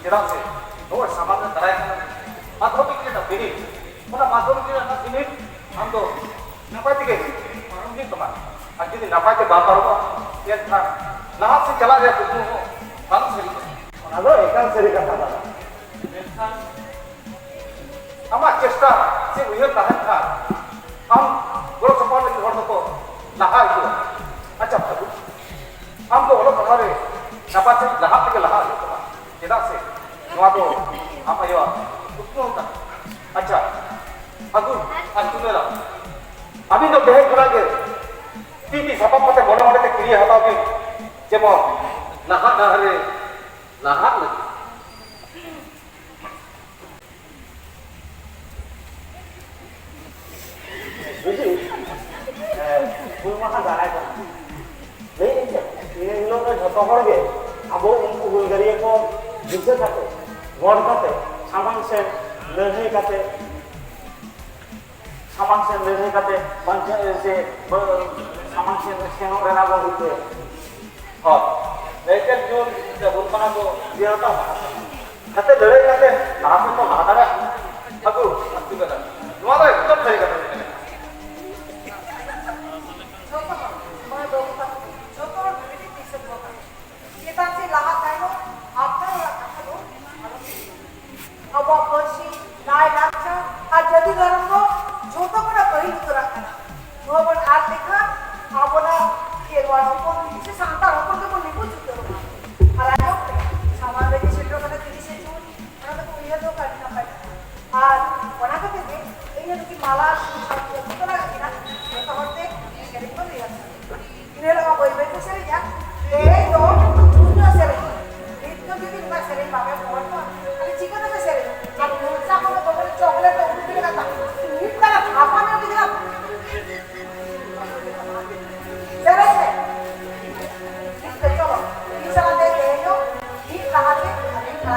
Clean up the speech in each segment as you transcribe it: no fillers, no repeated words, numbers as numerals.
चेदा से नोर सामान तराय माध्यमिक के बिनिट माध्यमिक के बिनिट हम तो नपाय के पारंगी तमा आज यदि नपाय के बात पारो ये था लहा से चला गया कुछ हो बात सही है ना एकान सही कथा बा हमारा चेष्टा से उयहर ताहन था हम गोड़ सपोर्ट लगी हर तो लहा इतो अच्छा प्रभु हम तो ओलो पहाड़े नपाय से लहा के लहा चेदा से नवा तो आप आयो उत्नो का अच्छा अगुन अंतुमेला अभी तो बेहद खड़ा के टीटी सपा पते मोने मोने ते क्रिया हताओ के जेमो नहा नहरे नहा लगी बुझी फुल माहा जानाय को ले इन लोग झतो हर गे आबो उनको गुलगरिया को दिसे थाके गड़ काते सामान से लड़ाई काते सामान से लड़ाई काते पंचायत से सामान से सेनो रेना बोलते और लेकिन जो जब उनका को दिया था काते लड़ाई काते नाम तो हादारा अगु अति बता नोदा एकदम सही कथा अब पशी नाय नाचा আর যদি গরম ছোট করে কই তো রাখা নো বল আর দেখা আপনা কেরওয়া উপর কিছু শান্তা উপর তো বলি বুঝতে হবে আর আলো সামান রেখে সেটা করে 30 এর চুল আমরা তো ইয়ে তো কাটি না পাই আর ওনাকে থেকে এই যে কি মালা সব তো লাগে না এটা হতে কেন করে আছে ইনে লাগা বই বই তো সেরে যা এই তো দুটো সেরে ইতনো দিন না সেরে পাবে পড় তো আরে চিকন না সেরে আর মোচা করে বলে চকলেট উঠে গেল नीट करा आपा में भी दिला जरा से इससे चलो ये सारा दे दो नीट कहा के अभी खा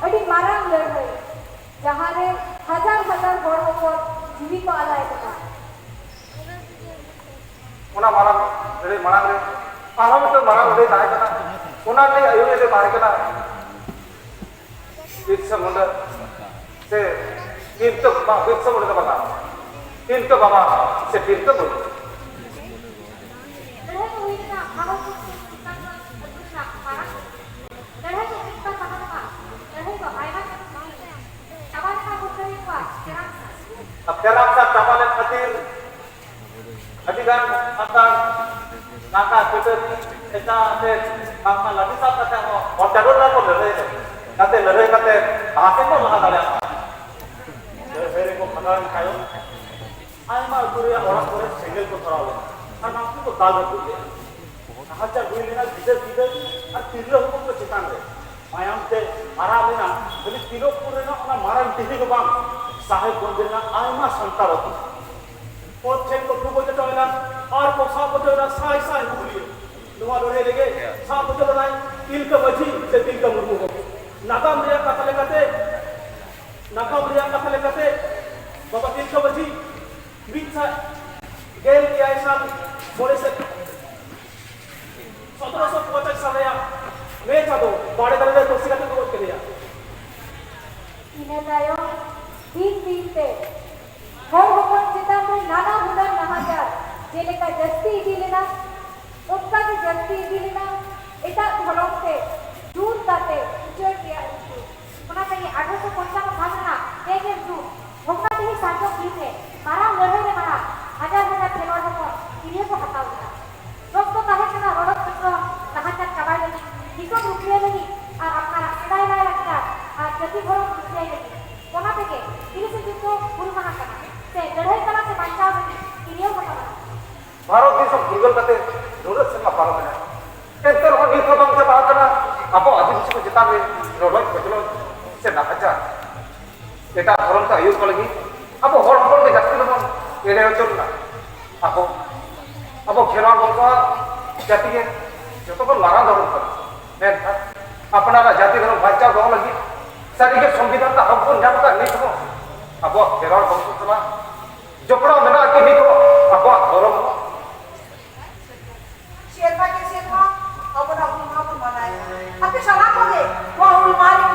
अड़ी मारांग लड़ाई जहाँ रे हजार हजार हर होकर जीवी को आलाय कना उना मारांग लड़ाई मारांग रे आराम से मारांग लड़ाई ताहे कना उना ने आयु ने मारे कना बिरसा मुंडा से बिरसा मुंडा का बता बिरसा बाबा से बिरसा मुंडा लड़ाई को हुई ना भागो को कितना अद्भुत ना मारा लड़ाई को कितना कहाँ का लड़ाई को आया ना चावल का होता है क्या अब तेरा चावल खातिर अधिकार आता नाका पेटरी ऐसा से कामा लड़ी साथ करते हैं और जरूर ना को लड़े करते आसे को लगा डाले लड़े को खदान खायो आई मार पूरे और पूरे सिंगल को थोड़ा हो और नाम को दाल रख दिया कहाचा हुई लेना किधर और तीनों को चितान दे मायाम से मारा लेना बोले तीनों पूरे ना अपना मारा टीवी को बांग साहेब बन देना आई मार संता रखो और चेक को टूबो चटोला और को साफ चटोला साई साई बोलिए दुआ लोड़े लगे साफ चटोला तिल का बजी से तिल का मुर्मू हो नाकाम रिया कथा लेकते बाबा तिल का बजी बीच गेल की ऐसा बोले से 1750 साल या मैं चाहतो बाड़े दरजे तो सिकते तो के दिया इन्हें जायो दिन ते हर होकर चिता में नाना हुनर नहाजार जेले का जस्ती इदी लेना उसका की जस्ती इदी लेना इता धरों से दूर ताते उजड़ दिया इसको पुना कहीं 1850 में भागना देखे दूर होगा नहीं साजो की है मारा लड़े ने मारा हजार खिलौड़ों को इन्हें को हटाओ दिया दोस्तों कहे कि ना रोड पत्रों नहाजार चबाई लगी निको रुपये लगी और अपना इदाई लाई लगता और जति घरों रुपये लगी पुना पे इन्हें से जिसको फुल महा करना से लड़ाई कला से बचाव लगी इन्हें को हटाओ भारत देश गुगल कते जरूरत से पारो में एंतर हो नीतो बंग से बात करना आपो आदिवासी को जिता में रोड बचलो से ना हजा एटा धर्म का यूज लगी आपो हर हर के जाति दमन एडे चलना आपो खेलवा बंगा जाति के जो तो मारा धर्म कर मैं अपना जाति धर्म बचाव दो लगी सारी के संविधान का हक को जाम का नहीं हो आपो खेलवा बंगा चला जोपड़ा मेना के नहीं हो आपो धर्म शेरवा के शेरवा अब ना बनाए आपके सलाम हो गए वो उल मालिक